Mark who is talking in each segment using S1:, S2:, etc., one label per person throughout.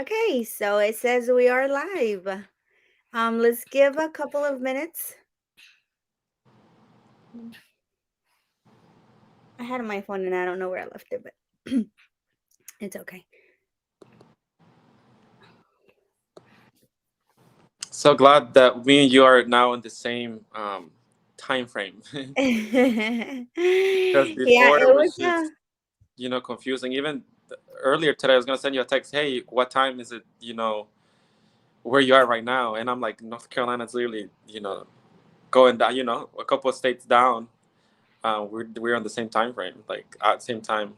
S1: Okay, so it says we are live. Let's give a couple of minutes. I had my phone and I don't know where I left it, but it's okay.
S2: So glad that me and you are now in the same time frame.
S1: Yeah,
S2: Because before
S1: it
S2: it
S1: was
S2: was just, confusing. Even earlier today, I was gonna send you a text. Hey, what time is it? Where you are right now? And I'm like, North Carolina's literally, going down. A couple of states down. We're on the same time frame, like at the same time.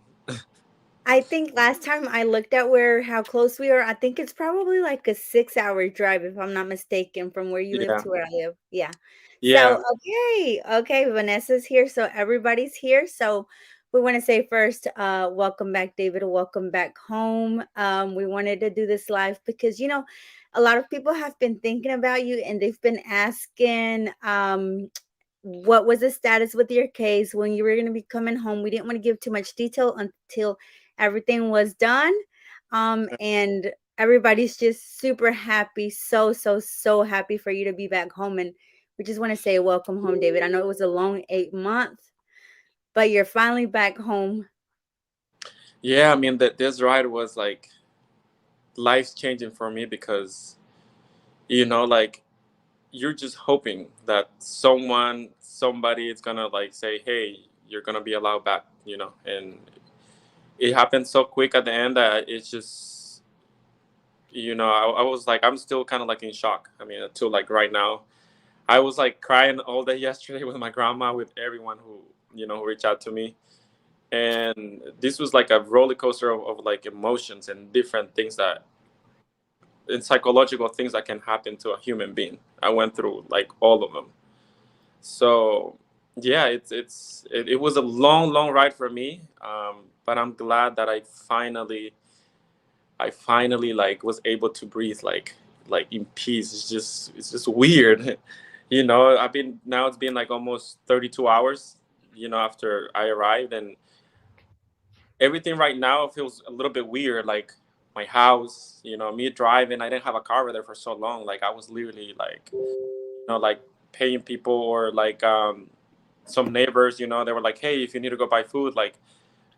S1: I think last time I looked at where how close we are, I think it's probably like a 6 hour drive if I'm not mistaken from where you live
S2: Yeah,
S1: to where I live. Yeah.
S2: yeah,
S1: So okay, Vanessa's here. So everybody's here. So we want to say first, welcome back, David. Welcome back home. We wanted to do this live because a lot of people have been thinking about you and they've been asking what was the status with your case when you were going to be coming home. We didn't want to give too much detail until everything was done. And everybody's just super happy, so happy for you to be back home. And we just want to say welcome home, David. I know it was a long 8 months, but you're finally back home.
S2: yeah. I mean, that this ride was like life changing for me because like you're just hoping that somebody is gonna like say, hey, you're gonna be allowed back, and it happened so quick at the end that it's just, I was like, I'm still kind of like in shock. I mean, until like right now, I was like crying all day yesterday with my grandma, with everyone who reached out to me. And this was like a roller coaster of like emotions and different things and psychological things that can happen to a human being. I went through like all of them. So yeah, it was a long ride for me, but I'm glad that I finally like was able to breathe like in peace. It's just weird. It's been like almost 32 hours, after I arrived, and everything right now feels a little bit weird. Like my house, me driving, I didn't have a car over there for so long. Like I was literally like paying people, or like some neighbors, they were like, hey, if you need to go buy food, like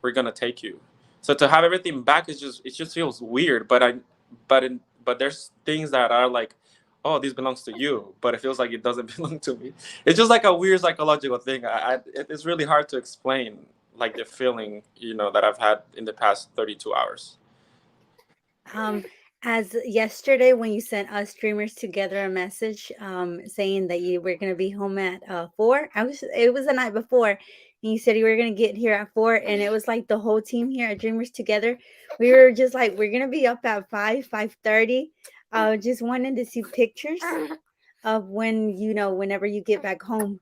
S2: we're gonna take you. So to have everything back is just, it just feels weird. But there's things that are like, oh, this belongs to you, but it feels like it doesn't belong to me. It's just like a weird psychological thing. It's really hard to explain, like the feeling, that I've had in the past 32 hours.
S1: Um, as yesterday when you sent us streamers together a message saying that you were gonna be home at 4. It was the night before, and you said you were gonna get here at 4, and it was like the whole team here at Dreamers Together. We were just like, we're gonna be up at 5:30. Just wanted to see pictures of whenever you get back home.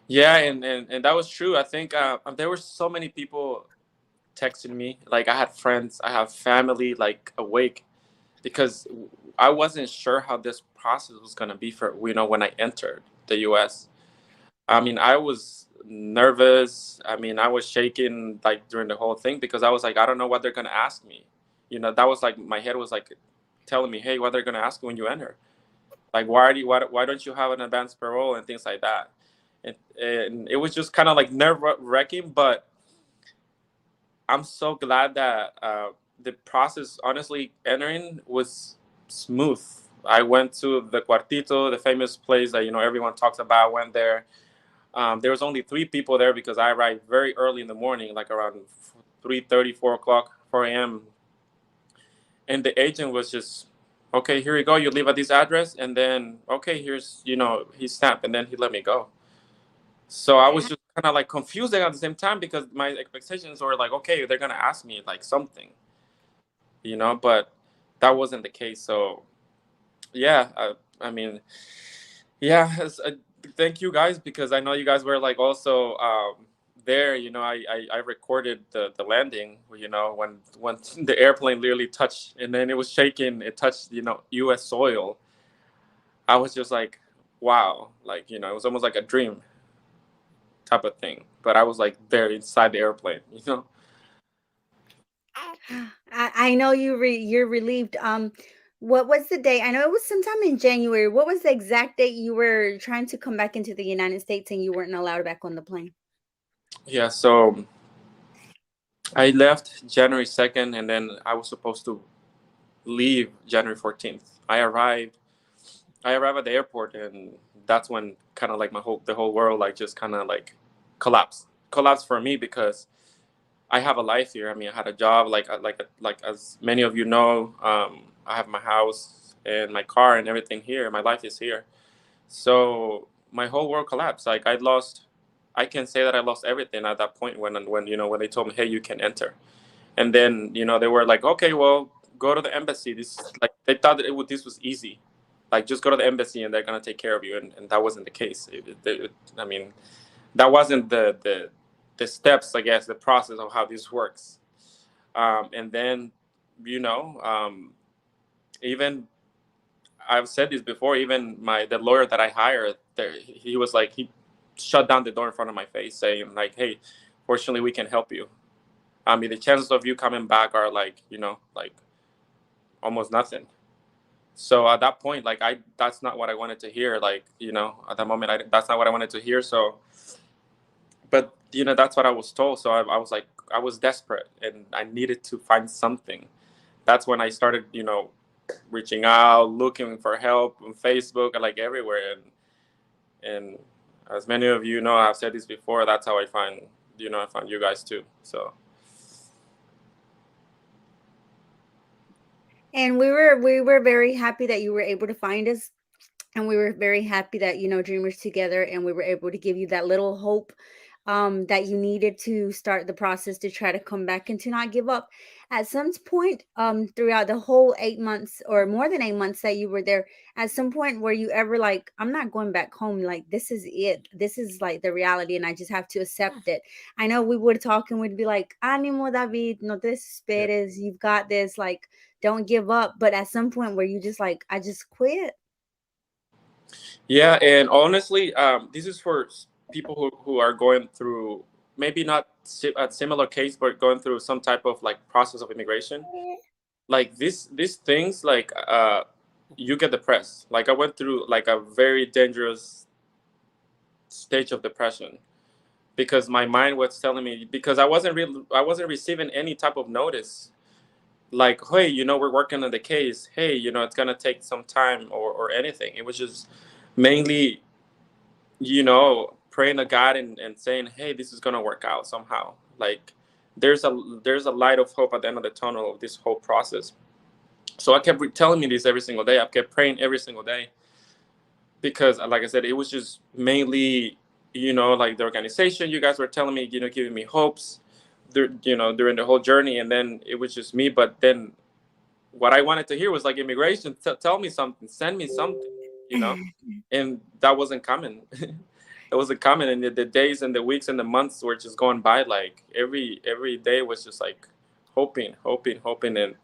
S2: Yeah, and that was true. I think there were so many people texting me. Like I had friends, I have family like awake, because I wasn't sure how this process was going to be for, when I entered the US. I mean, I was nervous. I mean, I was shaking like during the whole thing, because I was like, I don't know what they're going to ask me. That was like, my head was like telling me, hey, what they're going to ask you when you enter. Like, why don't you have an advance parole and things like that. And it was just kind of like nerve wracking, but I'm so glad that the process, honestly, entering was smooth. I went to the Cuartito, the famous place that everyone talks about. I went there. There was only 3 people there because I arrived very early in the morning, like around 3:30, 4 o'clock, 4 a.m. And the agent was just, okay, here you go. You leave at this address, and then okay, here's his stamp, and then he let me go. So I was just kind of like confused at the same time, because my expectations were like, okay, they're gonna ask me like something, but that wasn't the case. So yeah, I mean, yeah, thank you guys, because I know you guys were like also there. I recorded the landing. When the airplane literally touched, and then it was shaking. It touched U.S. soil. I was just like, wow, like it was almost like a dream type of thing. But I was like there inside the airplane.
S1: I I know you're relieved. What was the day? I know it was sometime in January. What was the exact date you were trying to come back into the United States and you weren't allowed back on the plane?
S2: Yeah, so I left January 2nd, and then I was supposed to leave January 14th. I arrived at the airport, and that's when kind of like the whole world like just kind of like collapsed for me, because I have a life here. I mean, I had a job, like as many of you know. I have my house and my car and everything here. My life is here. So my whole world collapsed. Like I lost. I can say that I lost everything at that point when when they told me, hey, you can enter. And then they were like, okay, well, go to the embassy. This, like, they thought that this was easy, like just go to the embassy and they're gonna take care of you, and that wasn't the case. I mean, that wasn't the steps, I guess, the process of how this works. And then you know even I've said this before, even the lawyer that I hired there, he was like, he shut down the door in front of my face saying like, hey, fortunately we can help you. I mean, the chances of you coming back are like, like almost nothing. So at that point, like, that's not what I wanted to hear. Like, at that moment, that's not what I wanted to hear. So, but that's what I was told. So I was like, I was desperate and I needed to find something. That's when I started, reaching out, looking for help on Facebook, and like everywhere. And as many of you know, I've said this before. That's how I found you guys too. So.
S1: And we were very happy that you were able to find us, and we were very happy that Dreamers Together, and we were able to give you that little hope that you needed to start the process to try to come back and to not give up. At some point throughout the whole 8 months or more than 8 months that you were there, at some point were you ever like, I'm not going back home, like this is it, this is like the reality and I just have to accept it? I know we would talk and we'd be like, animo David, no te desesperes, you've got this, like don't give up. But at some point where you just like, I just quit.
S2: Yeah, and honestly, this is for people who are going through, maybe not a similar case, but going through some type of like process of immigration. Like these things, like you get depressed. Like I went through like a very dangerous stage of depression, because my mind was telling me, because I wasn't receiving any type of notice. Like, hey, we're working on the case. Hey, it's gonna take some time, or anything. It was just mainly praying to God, and saying, hey, this is gonna work out somehow. Like there's a light of hope at the end of the tunnel of this whole process. So I kept telling me this every single day. I kept praying every single day, because like I said, it was just mainly like the organization. You guys were telling me, giving me hopes, during the whole journey, and then it was just me. But then what I wanted to hear was like immigration, tell me something, send me something, and that wasn't coming. It wasn't coming, and the days and the weeks and the months were just going by. Like every day was just like hoping, and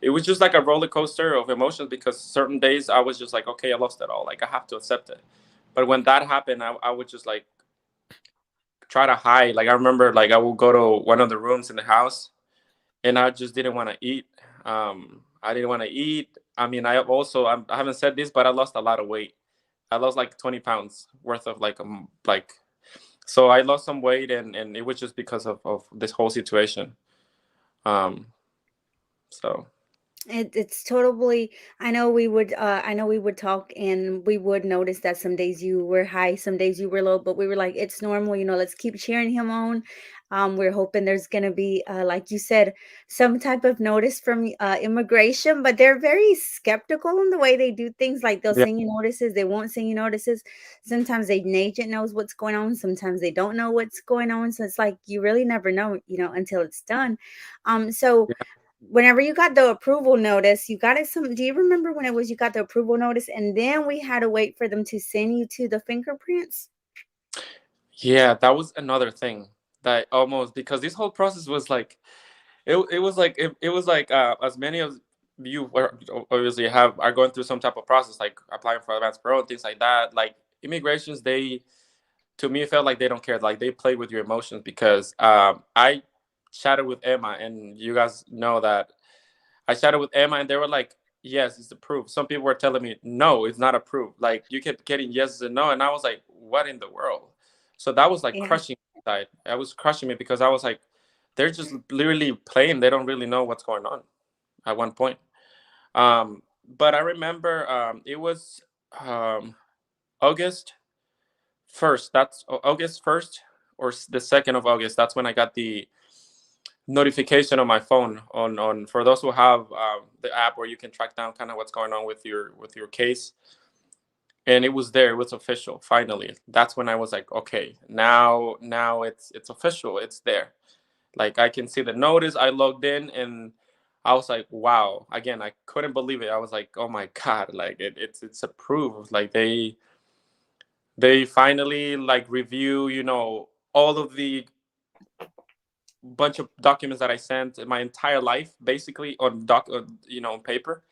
S2: it was just like a roller coaster of emotions, because certain days I was just like, okay, I lost it all, like I have to accept it. But when that happened, I would just like try to hide. Like I remember, like I would go to one of the rooms in the house, and I just didn't want to eat. I didn't want to eat. I mean, I haven't said this, but I lost a lot of weight. I lost like 20 pounds worth of like, so I lost some weight, and it was just because of this whole situation. Um, so
S1: It's totally. I know we would talk and we would notice that some days you were high, some days you were low, but we were like, it's normal, let's keep cheering him on. We're hoping there's gonna be, like you said, some type of notice from immigration, but they're very skeptical in the way they do things. Like they'll
S2: yeah,
S1: send you notices, they won't send you notices. Sometimes an agent knows what's going on, sometimes they don't know what's going on. So it's like you really never know, until it's done. So
S2: yeah,
S1: whenever you got the approval notice, you got it do you remember when it was you got the approval notice and then we had to wait for them to send you to the fingerprints?
S2: yeah. That was another thing that almost, because this whole process was like, it was like, as many of you were obviously are going through some type of process, like applying for advance parole and things like that. Like immigrations, they, to me, it felt like they don't care. Like they play with your emotions, because I chatted with Emma, and you guys know that I chatted with Emma, and they were like, "Yes, it's approved." Some people were telling me, "No, it's not approved." Like you kept getting yeses and no, and I was like, "What in the world?" So that was like
S1: Yeah.
S2: crushing me inside. I was crushing me because I was like, they're just literally playing. They don't really know what's going on at one point. But I remember it was um, August 1st. That's August 1st or the 2nd of August. That's when I got the notification on my phone on for those who have the app where you can track down kind of what's going on with your case. And it was there, it was official. Finally, that's when I was like, okay, now it's official, it's there. Like I can see the notice. I logged in and I was like, wow. Again, I couldn't believe it. I was like, oh my god, like it's approved. Like they finally like review, all of the bunch of documents that I sent my entire life, basically on paper.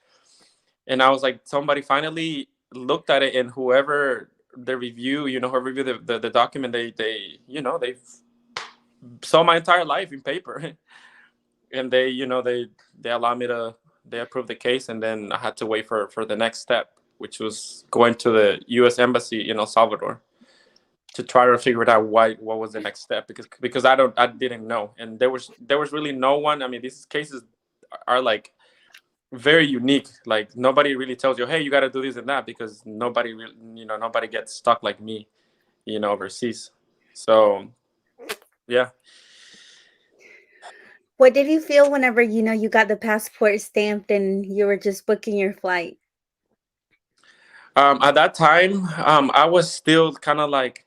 S2: And I was like, somebody finally looked at it, and whoever the review, whoever reviewed the document, they saw my entire life in paper. And they allowed me to, they approved the case, and then I had to wait for the next step, which was going to the U.S. embassy in El Salvador to try to figure it out what was the next step, because I didn't know, and there was really no one. I mean, these cases are like very unique. Like nobody really tells you, hey, you got to do this and that, because nobody really, nobody gets stuck like me, overseas. So yeah.
S1: What did you feel whenever you got the passport stamped and you were just booking your flight?
S2: At that time, I was still kind of like,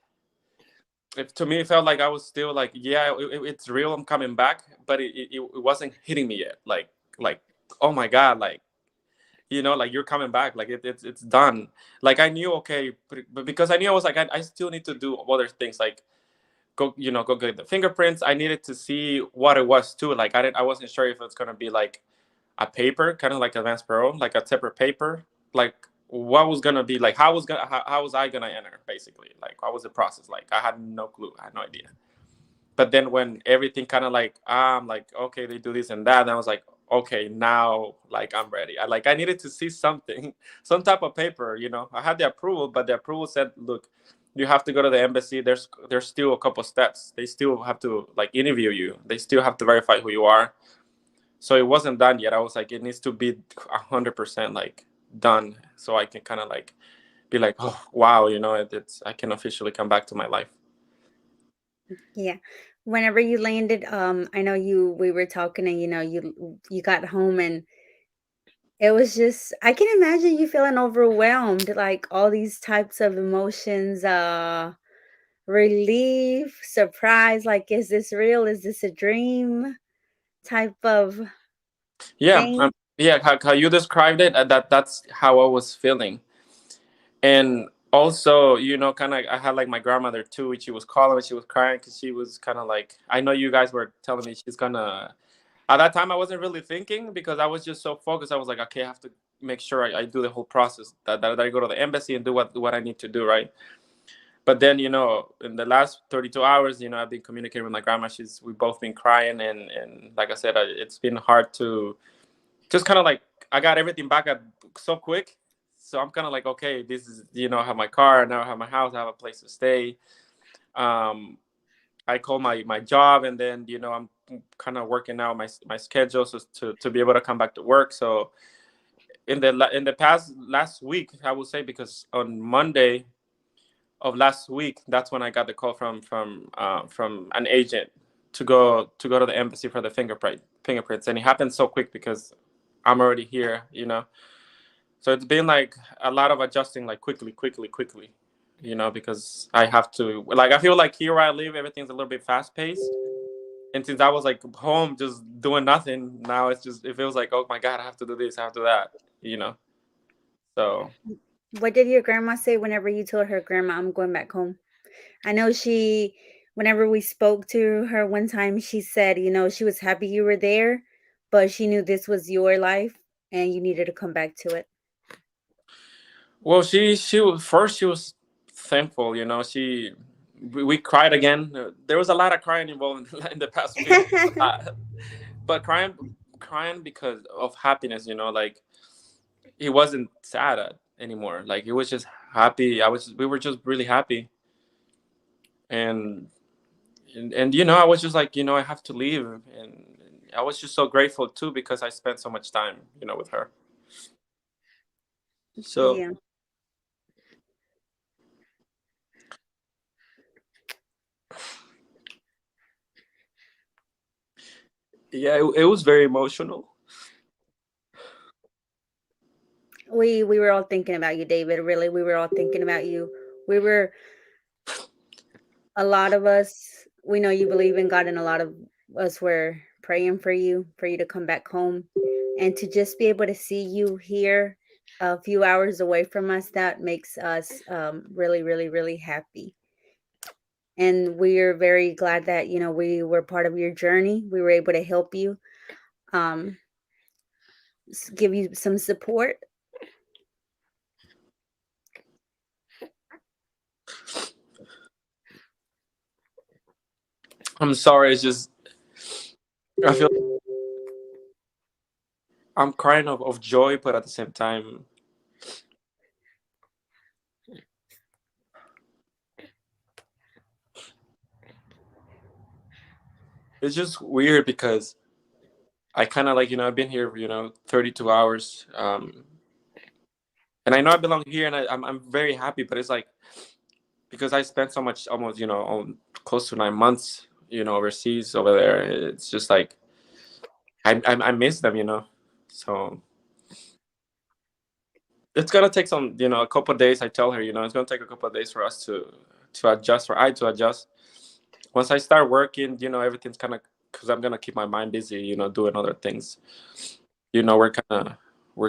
S2: to me, it felt like I was still like, yeah, it's real. I'm coming back, but it wasn't hitting me yet. Like, oh my god, like, like you're coming back, like it's done. Like I knew, okay, but because I knew, I was like, I still need to do other things, like go get the fingerprints. I needed to see what it was too. Like I wasn't sure if it's gonna be like a paper, kind of like Advance Parole, like a separate paper, like what was gonna be, like how was I gonna enter, basically, like what was the process like. I had no clue, I had no idea. But then when everything kind of like, like, okay, they do this and that, and I was like, okay, now like I'm ready. I needed to see something, some type of paper. I had the approval, but the approval said, look, you have to go to the embassy. There's still a couple steps. They still have to like interview you. They still have to verify who you are. So it wasn't done yet. I was like, it needs to be 100% like done, so I can kind of like be like, oh wow, it's I can officially come back to my life.
S1: Yeah. Whenever you landed, I know we were talking and you got home and it was just, I can imagine you feeling overwhelmed, like all these types of emotions, relief, surprise, like is this real? Is this a dream type of
S2: Yeah,
S1: thing?
S2: yeah. How you described it, that's how I was feeling. And also, kind of, I had like my grandmother too, which she was calling me. She was crying because she was kind of like, I know you guys were telling me she's gonna. At that time, I wasn't really thinking because I was just so focused. I was like, okay, I have to make sure I do the whole process. That I go to the embassy and do what I need to do, right? But then, in the last 32 hours, I've been communicating with my grandma. We've both been crying, and like I said, it's been hard to just kind of like, I got everything back so quick. So I'm kind of like, okay, this is, I have my car now, I have my house, I have a place to stay. Um, I call my job, and then I'm kind of working out my schedule so to be able to come back to work. So in the past last week, I would say, because on Monday of last week, that's when I got the call from an agent to go to the embassy for the fingerprints, and it happened so quick because I'm already here. So it's been like a lot of adjusting, like quickly, because I have to, like, I feel like here where I live, everything's a little bit fast paced. And since I was like home just doing nothing, now it feels like, oh my God, I have to do this, I have to do that, So
S1: What did your grandma say whenever you told her, grandma, I'm going back home? I know whenever we spoke to her one time, she said, she was happy you were there, but she knew this was your life and you needed to come back to it.
S2: well, she was thankful, we cried again. There was a lot of crying involved in the past week. But crying, crying because of happiness. Like he wasn't sad anymore. Like he was just happy. We were just really happy, and I was just like, I have to leave, and I was just so grateful too because I spent so much time, with her. So
S1: Yeah.
S2: yeah, it was very emotional.
S1: We were all thinking about you, David. Really, we were all thinking about you. We were a lot of us. We know you believe in God, and a lot of us were praying for you to come back home, and to just be able to see you here, a few hours away from us. That makes us really, really, really happy. And we are very glad that we were part of your journey. We were able to help you, um, give you some support.
S2: I'm sorry. It's just I feel I'm crying of joy, but at the same time, it's just weird because I kind of like, I've been here, 32 hours, and I know I belong here, and I'm very happy. But it's like because I spent so much, almost, close to 9 months, overseas over there. It's just like I miss them, So it's gonna take some, a couple of days. I tell her, it's gonna take a couple of days for us to adjust, for I to adjust. Once I start working, everything's kind of, because I'm gonna keep my mind busy, doing other things. We're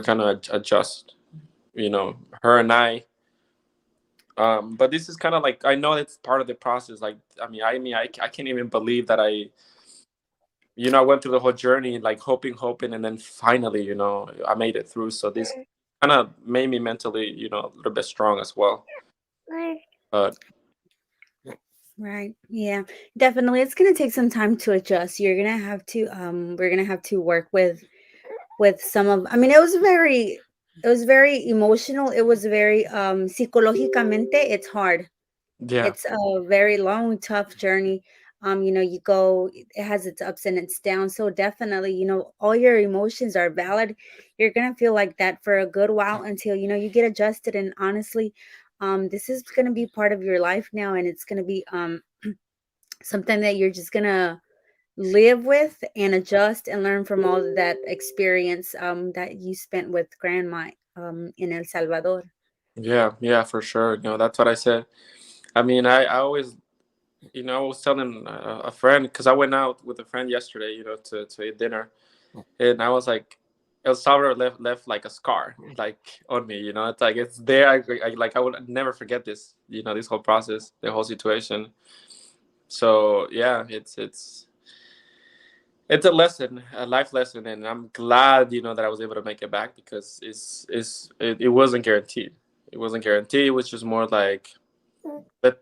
S2: gonna adjust, her and I. But this is kind of like, I know it's part of the process. Like, I can't even believe that I went through the whole journey, like hoping, and then finally, I made it through. So this kind of made me mentally, a little bit strong as well. But
S1: Right. Yeah. Definitely. It's gonna take some time to adjust. You're gonna have to we're gonna have to work with some of, I mean, it was very emotional. It was very psicológicamente it's hard.
S2: yeah,
S1: It's a very long, tough journey. You go, it has its ups and its downs. So definitely, all your emotions are valid. You're gonna feel like that for a good while until you get adjusted. And honestly, this is gonna be part of your life now, and it's gonna be something that you're just gonna live with and adjust and learn from all of that experience that you spent with grandma in El Salvador.
S2: yeah, for sure. That's what I said. I always, I was telling a friend, because I went out with a friend yesterday, to eat dinner, and I was like, El Salvador left like a scar, like on me. It's like it's there. I would never forget this. This whole process, the whole situation. So yeah, it's a lesson, a life lesson, and I'm glad that I was able to make it back, because it wasn't guaranteed. It wasn't guaranteed. It was just more like,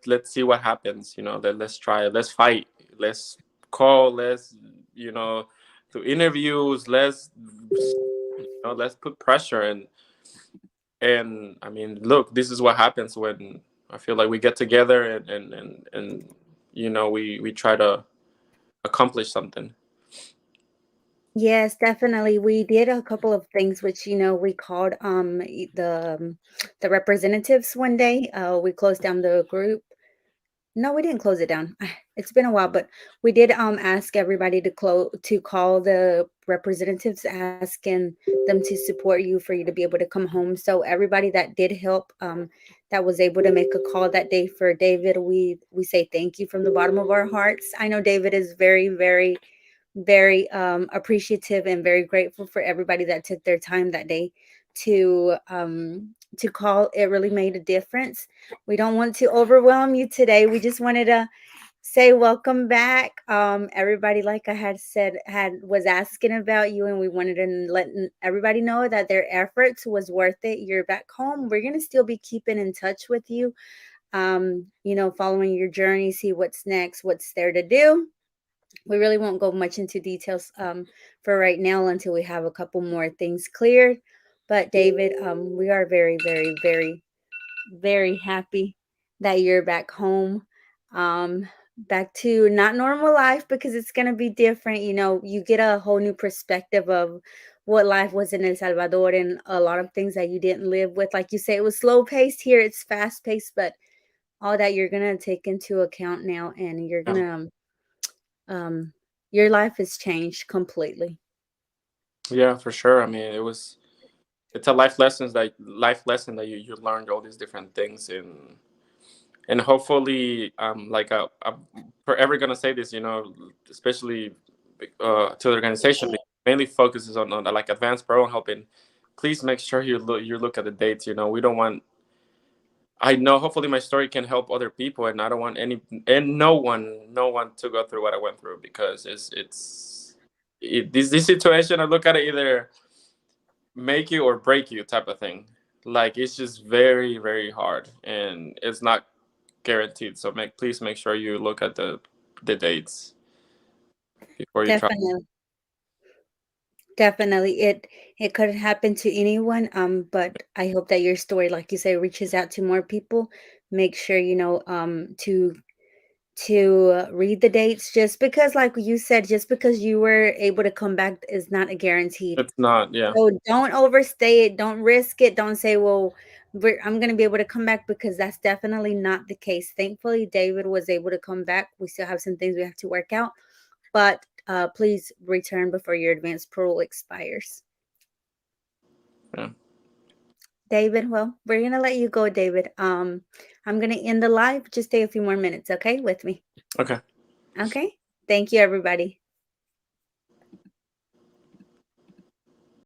S2: let's see what happens. Let's try it. Let's fight. Let's call. Let's you know do interviews. Let's put pressure, and look, this is what happens when I feel like we get together, and we try to accomplish something.
S1: Yes, definitely. We did a couple of things, which we called the representatives one day. We closed down the group. No, we didn't close it down. It's been a while, but we did ask everybody to call the representatives, asking them to support you for you to be able to come home. So everybody that did help, that was able to make a call that day for David, we say thank you from the bottom of our hearts. I know David is very, very, very appreciative and very grateful for everybody that took their time that day to call. It really made a difference. We don't want to overwhelm you today. We just wanted to say welcome back. Everybody, like I had said, had was asking about you, and we wanted to let everybody know that their efforts was worth it. You're back home. We're gonna still be keeping in touch with you. Following your journey, see what's next, what's there to do. we really won't go much into details for right now until we have a couple more things cleared. But David, we are very, very, very, very happy that you're back home, back to not normal life because it's going to be different. You know, you get a whole new perspective of what life was in El Salvador and a lot of things that you didn't live with. Like you say, it was slow paced here, it's fast paced, but all that you're going to take into account now, and you're going
S2: Yeah.
S1: to, um, your life has changed completely.
S2: Yeah, for sure. I mean, it's a life lesson that you learned all these different things, and hopefully like I'm forever gonna say this, you know, especially to the organization that mainly focuses on like advanced parole helping. Please make sure you look at the dates. You know, we don't want. I know hopefully my story can help other people, and I don't want any and no one to go through what I went through, because this situation, I look at it either make you or break you type of thing. Like it's just very very hard, and it's not guaranteed. So please make sure you look at the dates before you try.
S1: Definitely. Definitely. It could happen to anyone. But I hope that your story, like you say, reaches out to more people. Make sure you know to read the dates. Just because, like you said, just because you were able to come back is not a guaranteed.
S2: It's not, yeah,
S1: So don't overstay it. Don't risk it. Don't say, "Well, I'm going to be able to come back," because that's definitely not the case. Thankfully, David was able to come back. We still have some things we have to work out, but please return before your advance parole expires.
S2: yeah.
S1: David, well, we're gonna let you go, David. I'm gonna end the live. Just stay a few more minutes, okay, with me.
S2: Okay.
S1: Okay. Thank you, everybody.